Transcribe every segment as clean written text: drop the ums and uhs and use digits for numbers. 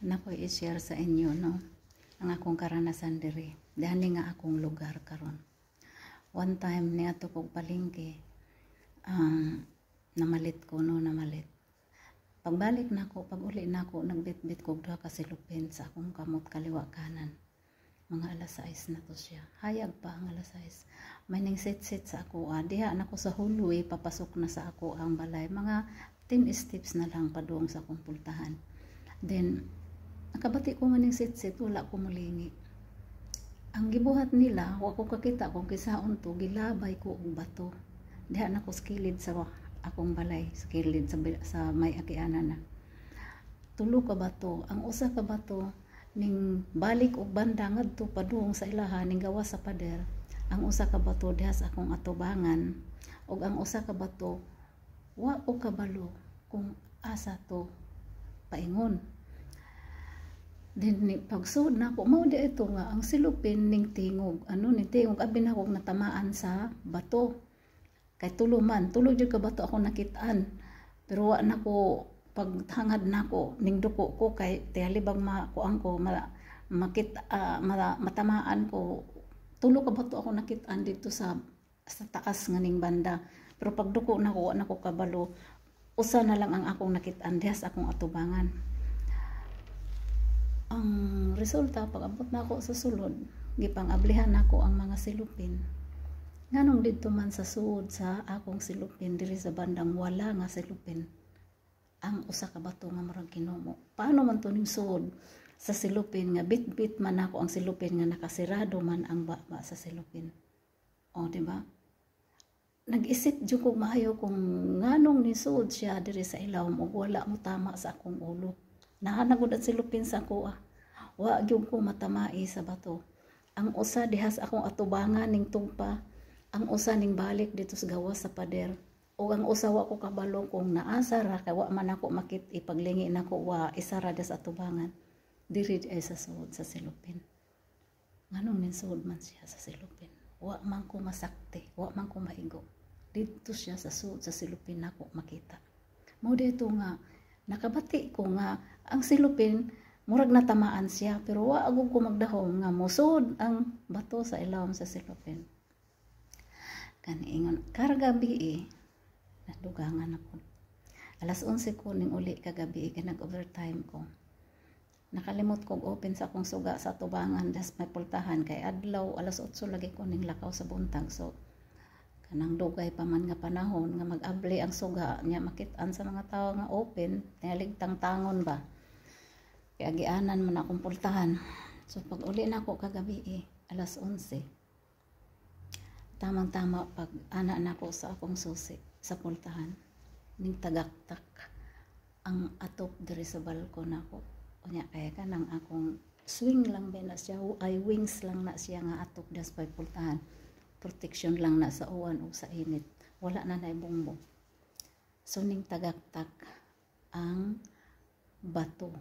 Nakoy i-share sa inyo no ang akong karanasan diri. Dani nga akong lugar karon. One time niadto kog palengke, namalit ko no, namalit. Pagbalik nako, pag uli nako, nagbitbit kog duha ka silupin sa akong kamot kaliwa kanan. Mga alas 6 na to siya. Hayag pa ang alas 6. May ning sit-sit sa ako. Diha na ko sa hulwe, papasok na sa ako ang balay. Mga 10 steps na lang padung sa akong pultahan. Then, nakabati ko nga ning sit-sit, wala ko mulingi. Ang gibuhat nila, wa ko kakita kung kisaon to, gilabay ko og bato. Diha na ko skilid sa akong balay, skilid sa may akianan na. Tulo ka bato, ang usa ka bato ning balik og banda ngadto padung sa ilaha ning gawas sa pader. Ang usa ka bato diha sa akong atubangan ug ang usa ka bato wa ko kabalo kung asa to paingon. Then pagsud na ko mao di ito nga ang silupin ning tingog, ning tingog abi na kog natamaan sa bato. Kay tulo jud ka bato ako nakitaan. Pero wa na ko paghangad nako ning duko ko kay tihalibang makuan ko matamaan ko. Tulo ka bato ako nakitaan dito sa taas nga ning banda. Pero pag duko nako wa na ko kabalo. Usa na lang ang akong nakitaan diha sa akong atubangan. Ang resulta pag abot nako sa sulod, gipang-ablihan nako ang mga silupin. Nganong didto man sa suod sa akong silupin diri sa bandang wala nga silupin. Ang usa ka bato nga murag kinumo. Paano man to ning suod sa silupin nga bit-bit man ako ang silupin nga nakasirado man ang baba sa silupin. O di ba? Nag-isip jud ko maayo kung nganong ni suod siya diri sa ilawom ug wala mo tama sa akong ulo. Nahanagod at silupin sa ako Wa gyud ko matamai sa bato. Ang usa diha sa akong atubangan ning tugpa, ang usa ning balik dito sa gawas sa pader. O ang usawa ko kabalo kung naasa ra kay wa man ako makit ipaglingi nako wa isa ra sa atubangan diri ay sa suod sa silupin. Nganong nin suod man siya sa silupin, wa man ko masakti, wa man ko maigo. Dito siya sa suod sa silupin nako makita. Mo dito nga nakabati ko nga ang silupin murag natamaan siya pero wa agud ko magdahom nga mosud ang bato sa ilawom sa silupin. Kaniingon kargabi nadugangan ako. Alas 11 ko ning uli kagabi kay nag-overtime ko. Nakalimot kog open sa akong suga sa tubangan das may pultahan kay adlaw alas 8 lagi ko ning lakaw sa buntag. So kanang dugay pa man nga panahon nga mag-abli ang suga nya makit-an sa mga tawo nga open, tingaligtang tangon ba. Kay agianan man akong pultahan. So pag uli nako kagabi alas 11. Tamang-tama pag ana nako sa akong susi sa pultahan ning tagaktak ang atop diri sa balkon nako. Unya kay kanang akong swing lang ba na siya ay wings lang na siya nga atop das pay pultahan. Protection lang na sa uwan o sa init. Wala na nay bongbong. So ning tagaktak ang bato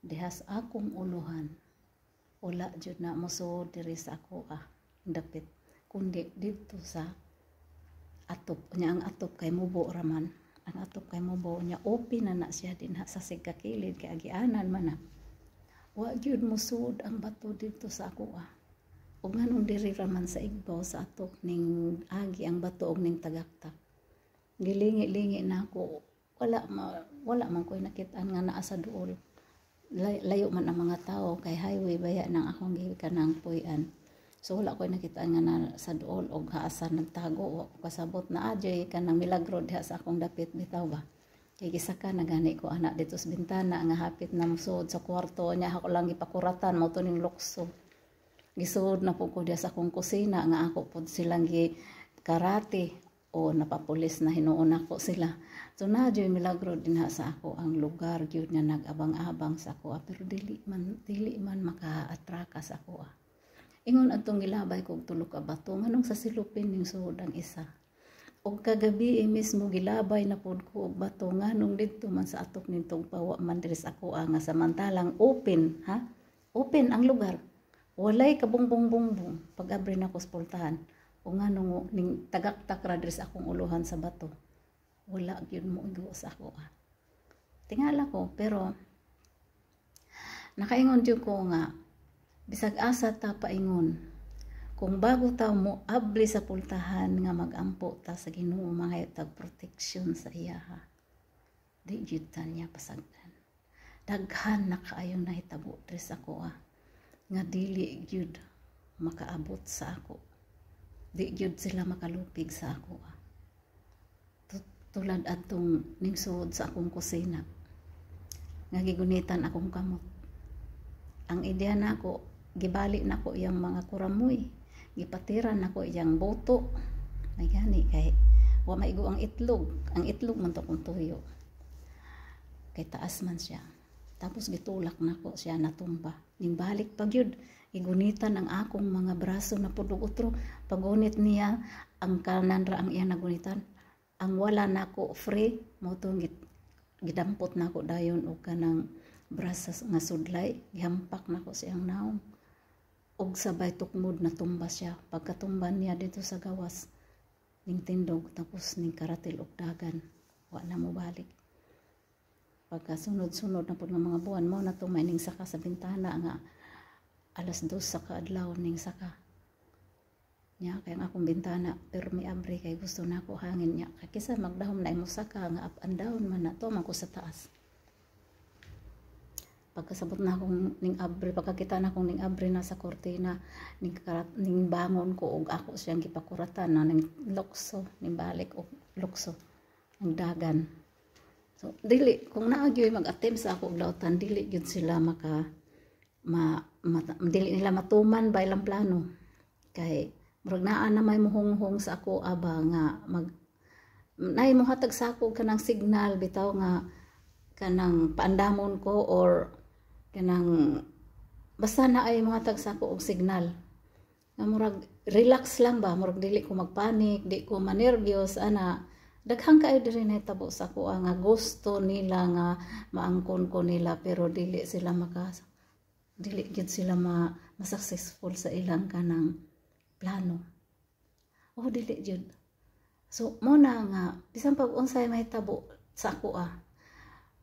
dihas akong uluhan. Wala jud na mosuod diri sa ako dapit kundi dito sa atop. Nya ang atop kay mubo raman. Ang atop kay mubo nya open na siya dinha sa sigkakilid kay agianan man na. Wa gyud mosuod ang bato dito sa ako ug nganong diri raman sa igbaw sa atop ning agi ang bato og ning tagaktak. Gilingi-lingi na ako. Wala man koy nakit-an nga naa sa duol. Layo man ang mga tao kay highway baya nang akong gikanang puy-an. So wala ko nakita nga na sa duol og haasan nagtago wa ko kasabot na adjay kanang milagro diha sa akong dapit bitaw ba. Kay gisaka na gani ko anak dito sa bintana nga hapit na musud sa kwarto nya ako lang gipakuratan mo to ning lukso. Gisud na po ko diha sa akong kusina nga ako pud silang gi karate o napapulis na hinuon ako sila. So na adjay milagro dinha sa ako ang lugar gyud nga nag-abang-abang sa ako pero dili man maka-atraka sa ako Ingon atong gilabay kog tulo ka bato nganong sa silupin ning suod ang isa. Og kagabi mismo gilabay na pud ko og bato nganong didto man sa atop ning tugpawa man diri sa ako nga samantalang open Open ang lugar. Walay kabungbong-bungbong pag abri na ko sa pultahan. O nganong ning tagaktak ra diri sa akong uluhan sa bato. Wala gyud mo igo sa ako Tingala ko pero Nakaingon jud ko nga bisag asa ta paingon kung bago ta mo abli sa pultahan nga magampo ta sa Ginoo mga tag proteksyon sa iyaha. Di jud ta niya pasagdan. Daghan na kaayo nahitabo diri sa ako nga dili jud makaabot sa ako. Di jud sila makalupig sa ako. Tulad atong ningsud sa akong kusina nga gigunitan akong kamot. Ang ideya nako gibali nako yang mga kuramoy, gipatiran nako yang boto. May gani kay wa maigo ang itlog man to kung tuyo. Kay taas man siya. Tapos gitulak nako siya natumba. Ning balik pag yun, igunitan ang akong mga braso na pudog utro. Pagunit niya ang kanan ra ang iya nagunitan. Ang wala nako free mo tong gidampot nako dayon og kanang brasa nga sudlay, gihampak nako siyang naong. Og sabay tukmod na tumba siya. Pagkatumban niya dito sa gawas ning tindog tapos ning karatil og dagan. Wa na mo balik. Pagka sunod-sunod na po ng mga buwan mo na tumay ning saka sa bintana nga alas 2 sa kaadlaw ning saka niya kay ang akong bintana pero may abri kay gusto na ako hangin niya kay kisa magdahom na imo saka nga up and down man na to man ko sa taas. Pagkasabot na akong ning abri pagkakita na akong ning abri na sa kortina ning bangon ko og ako siyang gipakuratan na ning lukso ning balik og lukso ang dagan. So dili kung naagyoy mag-attempt sa ako og dautan dili gyud sila dili nila matuman ba ilang plano kay murag naa na may muhonghong sa ako aba nga nay mohatag sa ako kanang signal bitaw nga kanang paandamon ko or kanang basta na ay mohatag sa ako og signal nga murag relax lang ba murag dili ko magpanik di ko manervyos ana daghang kaayo diri nahitabo sa ako nga gusto nila nga maangkon ko nila pero dili gyud sila ma-successful sa ilang kanang plano. Oh dili jud. So mo na nga bisan pag unsay mahitabo sa ako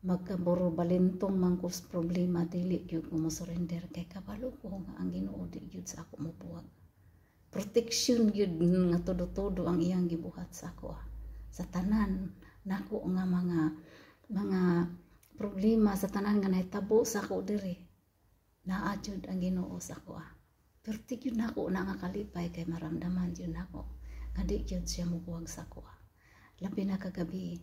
magkaburo balintong mangkos problema dili gyud ko mo surrender kay kabalo ko nga ang Ginoo di gyud sa ako mobuwag. Protection gyud nga todo-todo ang iyang gibuhat sa ako sa tanan nako nga mga problema sa tanan nga nahitabo sa ako diri. Naa jud ang Ginoo sa ako Pero di yun ako na nga kalipay kay maramdaman yun ako. Nga di yun siya mubuwag sa ako. Labi na kagabi.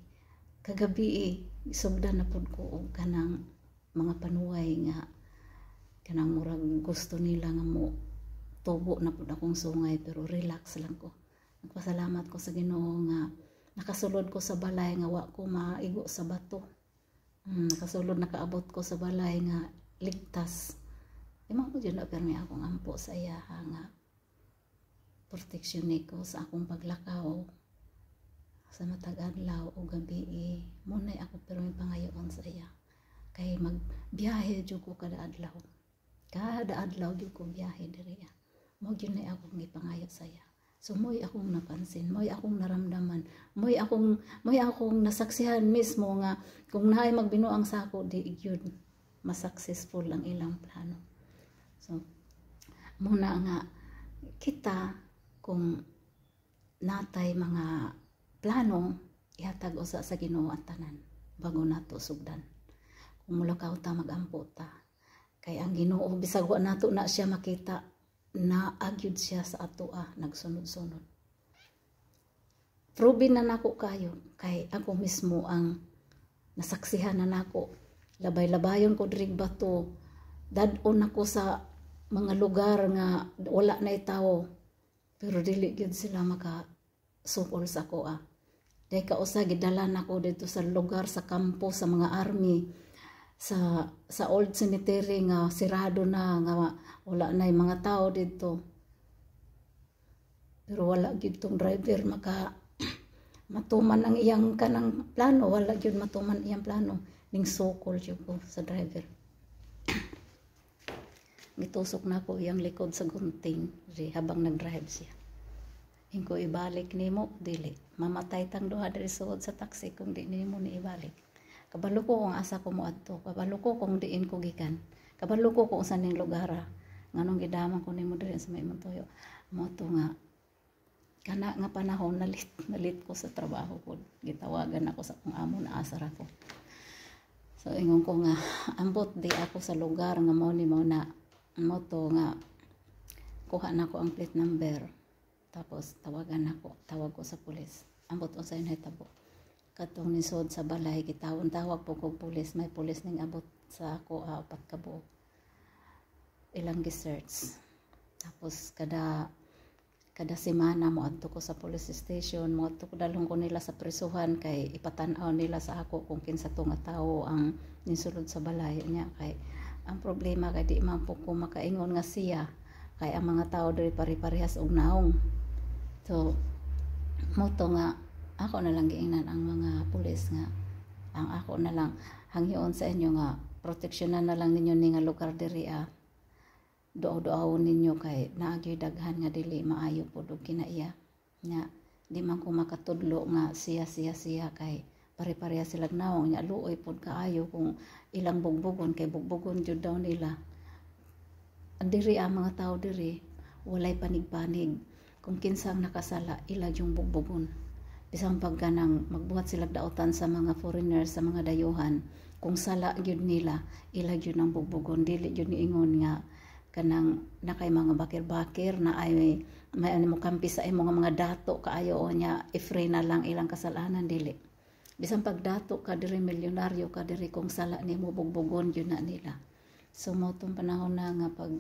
Kagabi isugdan na po ko kanang mga panuway nga kanang murag gusto nila nga mo tubo na po akong sungay pero relax lang ko. Nagpasalamat ko sa Ginoo nga nakasulod ko sa balay nga wa ko maigo sa bato. Nakasulod nakaabot ko sa balay nga ligtas. Imong ko dyan na permi akong ampo sa iya nga proteksyon ko sa akong paglakaw sa matag adlaw o gabi munay ako permi pangayoon sa iya kay magbiyahe jud ko kada adlaw jud ko biyahe diri mo gyud na akong gipangayo sa iya so moy akong napansin moy akong naramdaman moy akong nasaksihan mismo nga kung naay magbinuang sa ako di gyud ma-successful ang ilang plano. So, muna nga kita kung natay mga plano ihatag usa sa Ginoo ang tanan bago nato sugdan. Kung mulakaw ta magampo ta kay ang Ginoo bisag wa nato na siya makita na agyud siya sa ato nagsunod-sunod. Proven na nako kayo kay ako mismo ang nasaksihan na nako. Labay-labayon ko diri bato. Dadon ako sa mga lugar nga wala na tao pero dili gyud sila makasukol sa ako Dahil kausa gidala nako dito sa lugar sa kampo sa mga army sa old cemetery nga sirado na nga wala na mga tao dito. Pero wala gyud tong driver matuman ang iyang kanang plano, wala gyud matuman iyang plano ning sukol jud ko sa driver. Gitusok na ko iyang likod sa gunting habang nag-drive siya. Hingko ibalik nimo dili. Mamatay tang duha diri suod sa taxi kung di nimo ni ibalik. Kabalo ko kung asa ko moadto. Kabalo ko kung diin ko gikan. Kabalo ko kung saan ning lugar nganong gidaman ko nimo diri sa may Montoyo mo to nga kana nga panahon nalit ko sa trabaho ko, gitawagan ako sa akong amo na asar ako. So ingon ko nga ambot di ako sa lugar nga mao ni mo na mo to nga kuha na ko ang plate number, tapos tawag ko sa pulis, ambot unsay nahitabo katong nisod sa balay gitawon-tawag po kog pulis, may pulis ning abot sa ako apat ka buok ilang gi-search. Tapos kada semana mo adto ko sa police station, mo adto ko dalhon ko nila sa prisuhan kay ipatan-aw nila sa ako kung kinsa to nga tawo ang nisulod sa balay niya. Kay ang problema kay di man po ko makaingon nga siya kay ang mga tao diri pare-parehas og naong. So mo to nga ako na lang giingnan ang mga pulis nga ang ako na lang hangyoon sa inyo nga proteksyonan na lang ninyo ni nga lugar diri duaw-duawon ninyo kay naagyoy daghan nga dili maayo pud og kinaiya nya di man ko makatudlo nga siya kay pare-pareha sila nawong nya luoy pud kaayo kung ilang bugbugon kay bugbugon jud daw nila diri ang mga tao diri walay panig-panig kung kinsang nakasala ila yung bugbugon bisang pagkanang magbuhat sila daotan sa mga foreigners sa mga dayuhan kung sala gyud nila ila gyud ang bugbugon dili gyud niingon nga kanang nakay mga bakir-bakir na ay may ano mo kampi sa imo nga mga dato kaayo o nya ifree na lang ilang kasalanan dili bisan pag dato ka diri milyonaryo ka diri kung sala nimo bugbugon yun na nila. So mo tong panahon na nga pag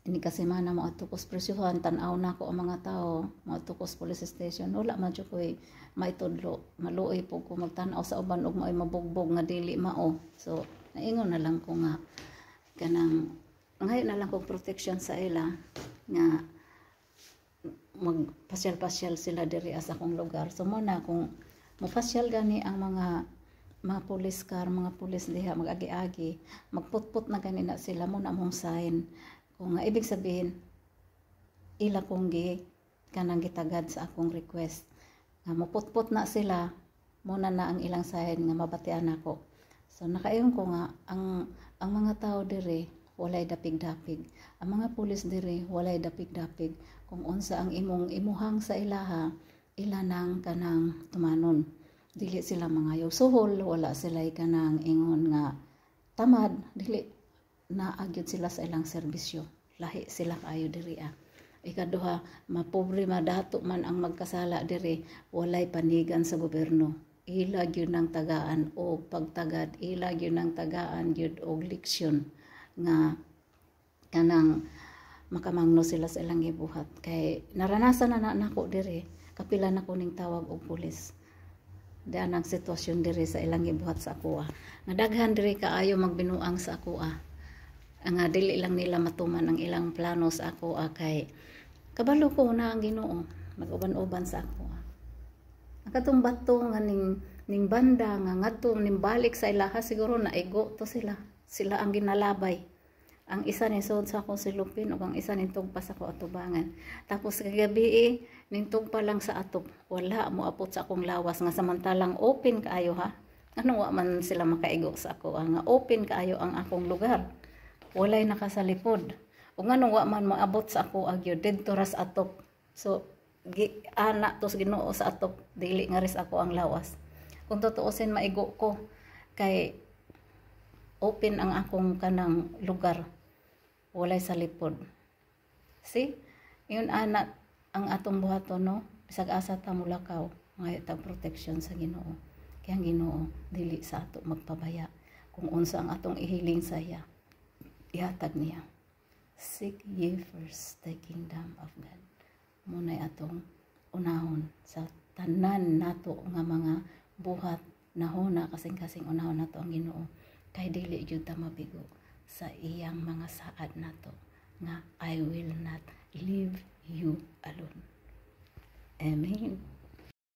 ini kasi mana mo adto ko sa presyuhan tan-aw na ko ang mga tao mo adto ko sa police station wala man jud koy maitudlo maluoy po ko magtan-aw sa uban og maoy mabugbog nga dili mao. So naingon na lang ko nga kanang ngayon na lang kong protection sa ila nga magpasyal-pasyal sila diri sa akong lugar. So muna kung mapasyal gani ang mga pulis car, mga pulis diha mag-agi-agi, magputput na ganina sila mo na mong sign. Kung nga ibig sabihin ila kong kanang gitagad sa akong request nga maputput na sila muna na ang ilang sign nga mabatian ako. So nakaingon ko nga ang mga tao diri walay dapig-dapig. Ang mga pulis diri walay dapig-dapig. Kung unsa ang imuhang sa ilaha, ila nang kanang tumanon. Dili sila mga suhol, wala sila kanang ingon nga tamad, dili naagyod sila sa ilang serbisyo. Lahi sila kaayo diri Ikaduha, mapobre madato man ang magkasala diri, walay panigan sa gobyerno. Ila gyud nang tagaan o pagtagad, ila gyud nang tagaan gyud og leksyon nga kanang makamangno sila sa ilang gibuhat kay naranasan na nako diri kapila na ko ning tawag og pulis diyan ang sitwasyon diri sa ilang gibuhat sa ako nga daghan diri kaayo magbinuang sa ako nga dili lang nila matuman ang ilang plano sa ako kay kabalo ko na ang Ginoo mag-uban-uban sa ako ang katong bato nga ning banda nga ngadto ning balik sa ilaha siguro naigo to sila ang ginalabay. Ang isa ni sud sa akong silupin ug ang isa nintog pa sa ko atubangan. Tapos kagabi nintog pa lang sa atop. Wala mo apot sa akong lawas nga samantalang open kaayo Ano wa man sila makaigo sa ako nga open kaayo ang akong lugar. Walay nakasalipod. Ug nganong wa man moabot sa ako agyo didto ras atop. So ana tos Ginoo sa atop dili nga ris ako ang lawas. Kung tutuusin maigo ko kay open ang akong kanang lugar walay sa lipod. See yun anak ang atong buhaton no bisag asa ta mulakaw ngayo tag protection sa Ginoo kay ang Ginoo dili sa ato magpabaya kung unsa ang atong ihiling sa iya ihatag niya. Seek ye first the kingdom of God munay atong unahon sa tanan nato nga mga buhat nahuna kasing-kasing unahon nato ang Ginoo kay dili gyud ta mabigo sa iyang mga saad nato nga I will not leave you alone. Amen.